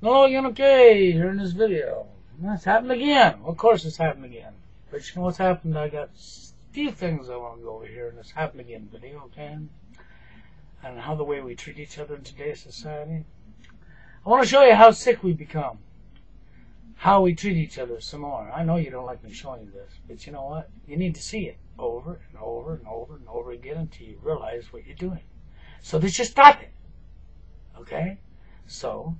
No, again, okay, here in this video. That's happened again. Of course it's happened again. But you know what's happened? I got a few things I want to go over here in this happened again video, okay? And how the way we treat each other in today's society. I want to show you how sick we become. How we treat each other some more. I know you don't like me showing you this, but you know what? You need to see it over and over and over and over again until you realize what you're doing. So that you stop it. Okay? So,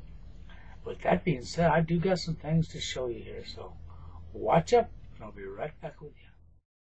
with that being said, I do got some things to show you here, so watch up, and I'll be right back with you.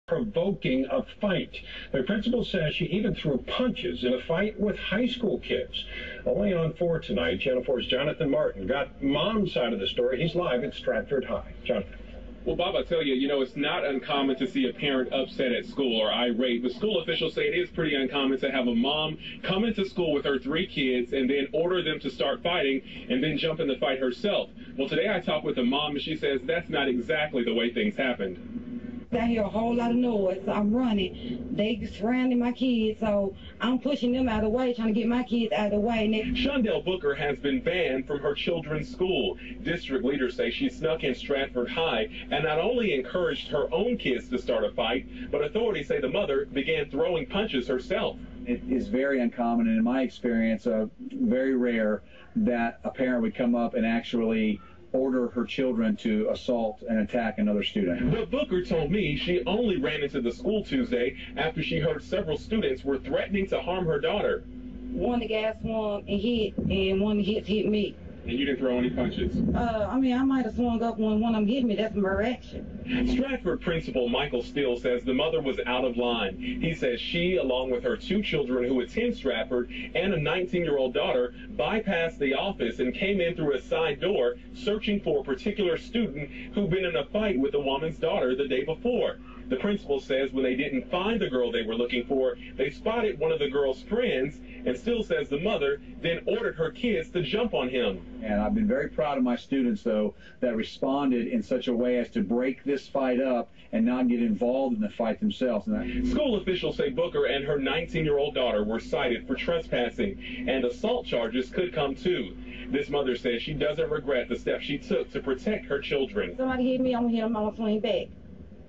Provoking a fight. The principal says she even threw punches in a fight with high school kids. Only on 4 tonight, Channel 4's Jonathan Martin got mom's side of the story. He's live at Stratford High. Jonathan. Well, Bob, I tell you, it's not uncommon to see a parent upset at school or irate, but school officials say it is pretty uncommon to have a mom come into school with her 3 kids and then order them to start fighting and then jump in the fight herself. Well, today I talked with a mom and she says that's not exactly the way things happened. I hear a whole lot of noise, so I'm running. They surrounding my kids, so I'm pushing them out of the way, trying to get my kids out of the way. Shondell Booker has been banned from her children's school. District leaders say she snuck in Stratford High and not only encouraged her own kids to start a fight, but authorities say the mother began throwing punches herself. It is very uncommon, and in my experience, very rare that a parent would come up and actually order her children to assault and attack another student. But Booker told me she only ran into the school Tuesday after she heard several students were threatening to harm her daughter. One of the guys swung and hit, and one of the hits hit me. And you didn't throw any punches? I might have swung up when one of them hit me. That's my reaction. Stratford principal Michael Steele says the mother was out of line. He says she, along with her 2 children who attend Stratford and a 19-year-old daughter, bypassed the office and came in through a side door searching for a particular student who'd been in a fight with the woman's daughter the day before. The principal says when they didn't find the girl they were looking for, they spotted one of the girl's friends, and Steele says the mother then ordered her kids to jump on him. And I've been very proud of my students, though, that responded in such a way as to break this fight up and not get involved in the fight themselves. School officials say Booker and her 19-year-old daughter were cited for trespassing, and assault charges could come too. This mother says she doesn't regret the steps she took to protect her children. Somebody hit me, I'm going to hit them, I'm going to swing back.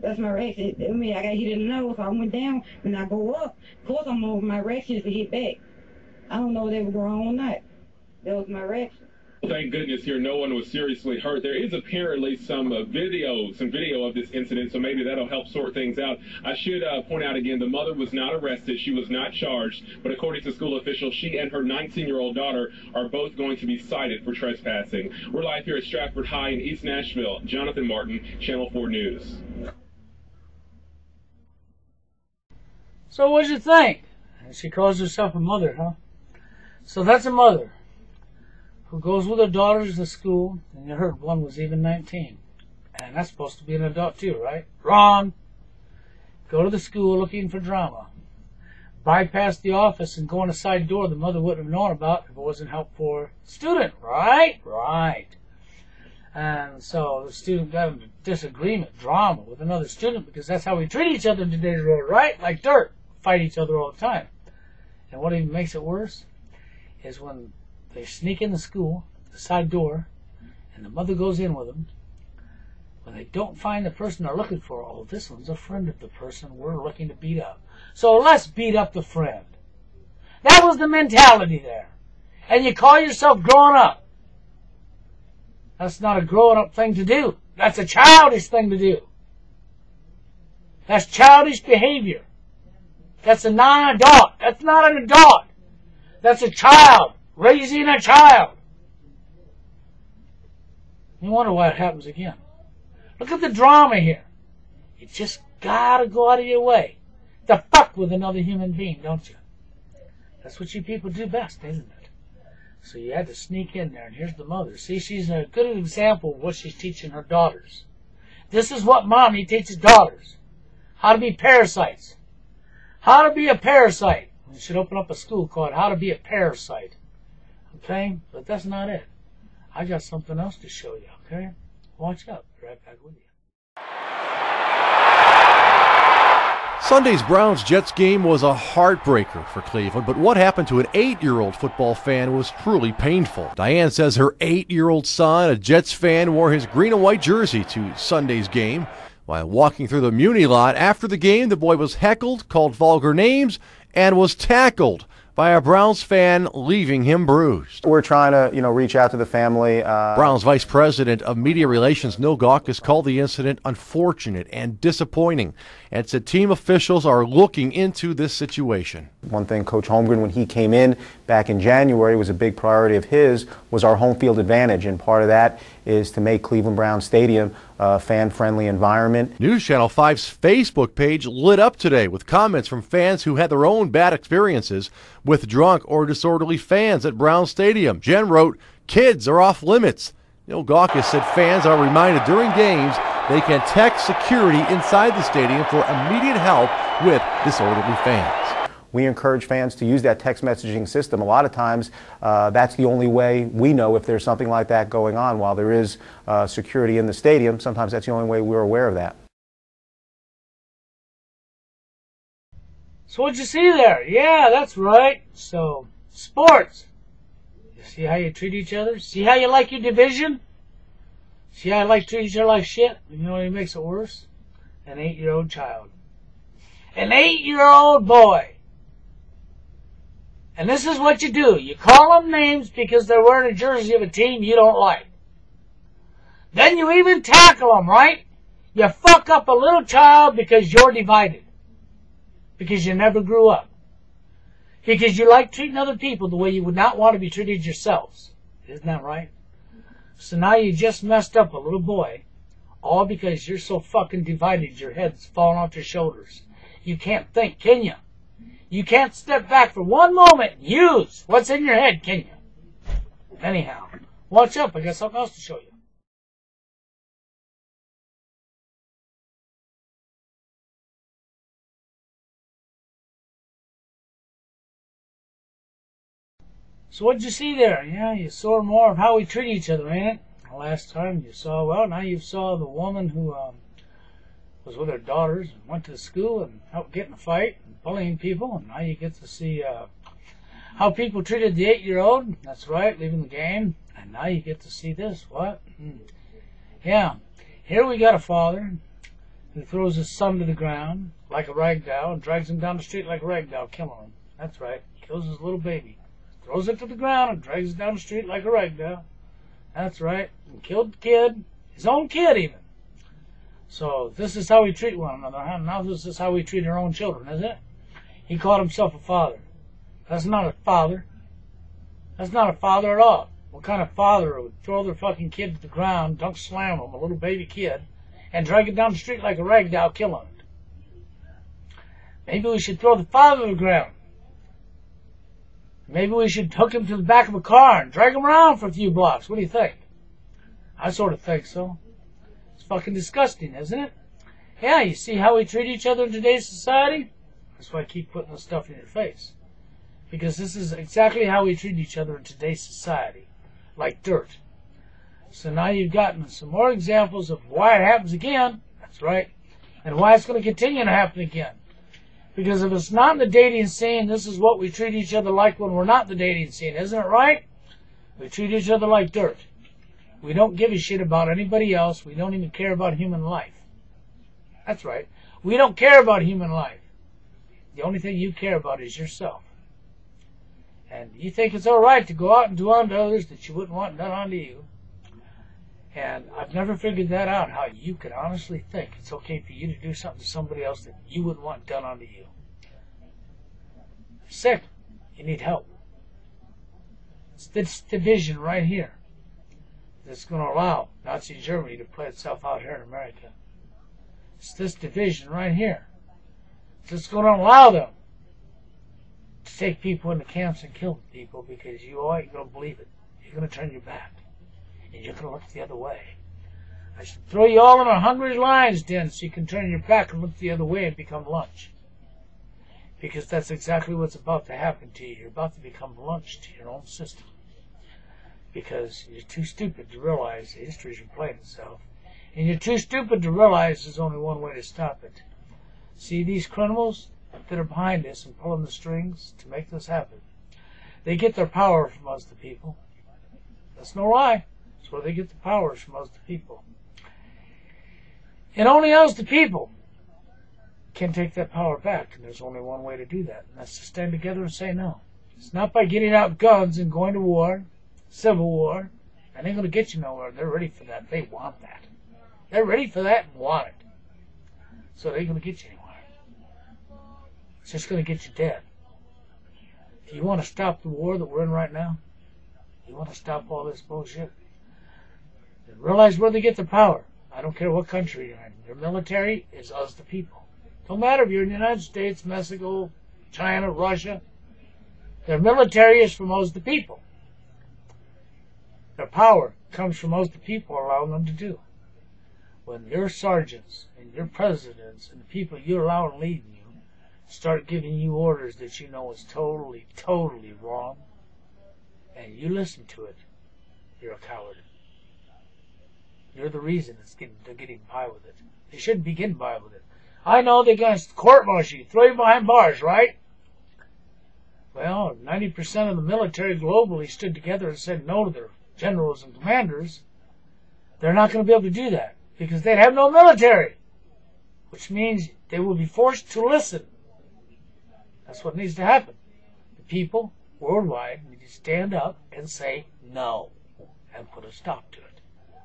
That's my reaction. I got hit in the nose, so I went down. When I go up, of course my reaction is to hit back. I don't know if they were wrong or not. That was my reaction. Thank goodness here no one was seriously hurt. There is apparently some video of this incident, so maybe that'll help sort things out. I should point out again, the mother was not arrested. She was not charged, but according to school officials, she and her 19-year-old daughter are both going to be cited for trespassing. We're live here at Stratford High in East Nashville. Jonathan Martin, Channel 4 News. So what'd you think? She calls herself a mother, huh? So that's a mother who goes with her daughters to school, and you heard one was even 19. And that's supposed to be an adult too, right? Wrong! Go to the school looking for drama. Bypass the office and go in a side door the mother wouldn't have known about if it wasn't help for the student, right? Right. And so the student got into disagreement, drama with another student, because that's how we treat each other in today's world, right? Like dirt. Fight each other all the time. And what even makes it worse is when they sneak in the school, the side door, and the mother goes in with them. When they don't find the person they're looking for, oh, this one's a friend of the person we're looking to beat up. So let's beat up the friend. That was the mentality there. And you call yourself growing up. That's not a growing up thing to do. That's a childish thing to do. That's childish behavior. That's a non-adult. That's not an adult. That's a child. Raising a child. You wonder why it happens again. Look at the drama here. You just gotta go out of your way to fuck with another human being, don't you? That's what you people do best, isn't it? So you had to sneak in there, and here's the mother. See, she's a good example of what she's teaching her daughters. This is what mommy teaches daughters. How to be parasites. How to be a parasite. We should open up a school called How to Be a Parasite. Okay? But that's not it. I got something else to show you, okay? Watch out. Be right back with you. Sunday's Browns-Jets game was a heartbreaker for Cleveland, but what happened to an 8-year-old football fan was truly painful. Diane says her 8-year-old son, a Jets fan, wore his green and white jersey to Sunday's game. While walking through the Muni lot after the game, the boy was heckled, called vulgar names, and was tackled by a Browns fan, leaving him bruised. We're trying to, reach out to the family. Browns Vice President of Media Relations, Neil Gaucus, called the incident unfortunate and disappointing and said team officials are looking into this situation. One thing Coach Holmgren, when he came in back in January, was a big priority of his, was our home field advantage, and part of that is to make Cleveland Browns Stadium a fan-friendly environment. News Channel 5's Facebook page lit up today with comments from fans who had their own bad experiences with drunk or disorderly fans at Brown Stadium. Jen wrote, "Kids are off limits." Neil Gaucus said fans are reminded during games they can text security inside the stadium for immediate help with disorderly fans. We encourage fans to use that text messaging system. A lot of times, that's the only way we know if there's something like that going on. While there is security in the stadium, sometimes that's the only way we're aware of that. So what'd you see there? Yeah, that's right. So, sports. You see how you treat each other? See how you like your division? See how you like treat each other like shit? You know what makes it worse? An 8-year-old child. An 8-year-old boy. And this is what you do. You call them names because they're wearing a jersey of a team you don't like. Then you even tackle them, right? You fuck up a little child because you're divided. Because you never grew up. Because you like treating other people the way you would not want to be treated yourselves. Isn't that right? So now you just messed up a little boy. All because you're so fucking divided your head's falling off your shoulders. You can't think, can you? You can't step back for one moment and use what's in your head, can you? Anyhow, watch up. I got something else to show you. So what'd you see there? Yeah, you saw more of how we treat each other, ain't it? Last time you saw, well, now you saw the woman who was with her daughters and went to school and helped get in a fight and bullying people, and now you get to see how people treated the 8-year-old. That's right, leaving the game. And now you get to see this. What? Yeah, here we got a father who throws his son to the ground like a rag doll and drags him down the street like a rag doll, killing him. That's right, kills his little baby. Throws it to the ground and drags it down the street like a rag doll. That's right. And killed the kid. His own kid, even. So, this is how we treat one another, huh? Now this is how we treat our own children, is it? He called himself a father. That's not a father. That's not a father at all. What kind of father would throw their fucking kid to the ground, dunk slam him, a little baby kid, and drag it down the street like a rag doll, killing it? Maybe we should throw the father to the ground. Maybe we should hook him to the back of a car and drag him around for a few blocks. What do you think? I sort of think so. It's fucking disgusting, isn't it? Yeah, you see how we treat each other in today's society? That's why I keep putting this stuff in your face. Because this is exactly how we treat each other in today's society. Like dirt. So now you've gotten some more examples of why it happens again. That's right. And why it's going to continue to happen again. Because if it's not in the dating scene, this is what we treat each other like when we're not in the dating scene. Isn't it right? We treat each other like dirt. We don't give a shit about anybody else. We don't even care about human life. That's right. We don't care about human life. The only thing you care about is yourself. And you think it's all right to go out and do unto others that you wouldn't want done unto you. And I've never figured that out, how you could honestly think it's okay for you to do something to somebody else that you wouldn't want done unto you. You're sick. You need help. It's this division right here that's going to allow Nazi Germany to play itself out here in America. It's this division right here that's going to allow them to take people into camps and kill people because you ain't going to believe it. You're going to turn your back. And you're going to look the other way. I should throw you all in a hungry lion's den so you can turn your back and look the other way and become lunch. Because that's exactly what's about to happen to you. You're about to become lunch to your own system. Because you're too stupid to realize the history's replaying itself. And you're too stupid to realize there's only one way to stop it. See these criminals that are behind this and pulling the strings to make this happen? They get their power from us, the people. That's no lie. That's where they get the powers from us, the people. And only us, the people, can take that power back. And there's only one way to do that, and that's to stand together and say no. It's not by getting out guns and going to war, civil war. That ain't going to get you nowhere. They're ready for that. They want that. They're ready for that and want it. So they ain't going to get you anywhere. It's just going to get you dead. If you want to stop the war that we're in right now, you want to stop all this bullshit, then realize where they get their power. I don't care what country you're in. Your military is us, the people. Don't matter if you're in the United States, Mexico, China, Russia. Their military is from us, the people. Their power comes from us, the people, allowing them to do. When your sergeants and your presidents and the people you allow leading you start giving you orders that you know is totally, totally wrong, and you listen to it, you're a coward. You're the reason they're getting by with it. They shouldn't be getting by with it. I know they're going to court-martial you, throw you behind bars, right? Well, 90% of the military globally stood together and said no to their generals and commanders. They're not going to be able to do that because they'd have no military, which means they will be forced to listen. That's what needs to happen. The people worldwide need to stand up and say no and put a stop to it.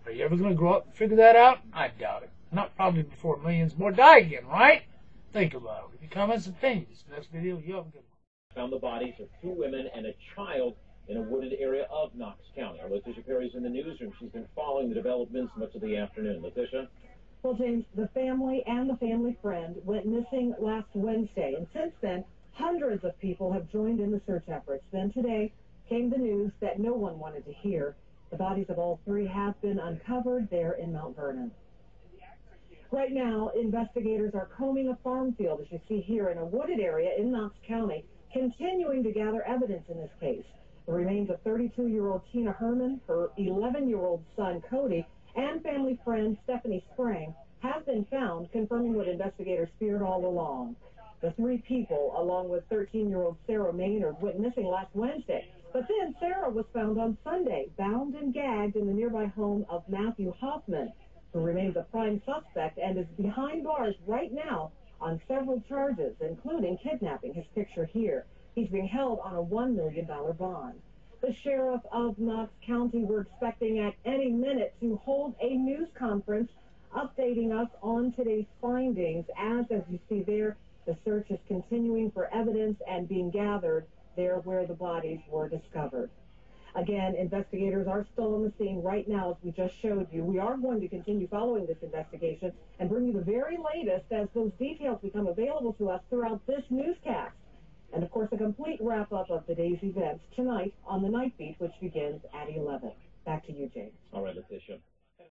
Are you ever going to grow up and figure that out? I doubt it. Not probably before millions more die again, right? Think about it. Leave comments and opinions. Next video, you have a good one. Found the bodies of 2 women and a child in a wooded area of Knox County. Our Letitia Perry's in the newsroom. She's been following the developments much of the afternoon. Letitia? Well, James, the family and the family friend went missing last Wednesday, and since then, hundreds of people have joined in the search efforts. Then today came the news that no one wanted to hear. The bodies of all 3 have been uncovered there in Mount Vernon. Right now, investigators are combing a farm field, as you see here, in a wooded area in Knox County, continuing to gather evidence in this case. The remains of 32-year-old Tina Herman, her 11-year-old son Cody, and family friend Stephanie Sprang have been found, confirming what investigators feared all along. The 3 people, along with 13-year-old Sarah Maynard, went missing last Wednesday. But then Sarah was found on Sunday, bound and gagged in the nearby home of Matthew Hoffman, who remains a prime suspect and is behind bars right now on several charges, including kidnapping. His picture here. He's being held on a $1 million bond. The sheriff of Knox County, we're expecting at any minute to hold a news conference updating us on today's findings. As you see there, the search is continuing for evidence and being gathered there where the bodies were discovered. Again, investigators are still on the scene right now, as we just showed you. We are going to continue following this investigation and bring you the very latest as those details become available to us throughout this newscast. And, of course, a complete wrap-up of the day's events tonight on the Night Beat, which begins at 11. Back to you, James. All right, Letitia.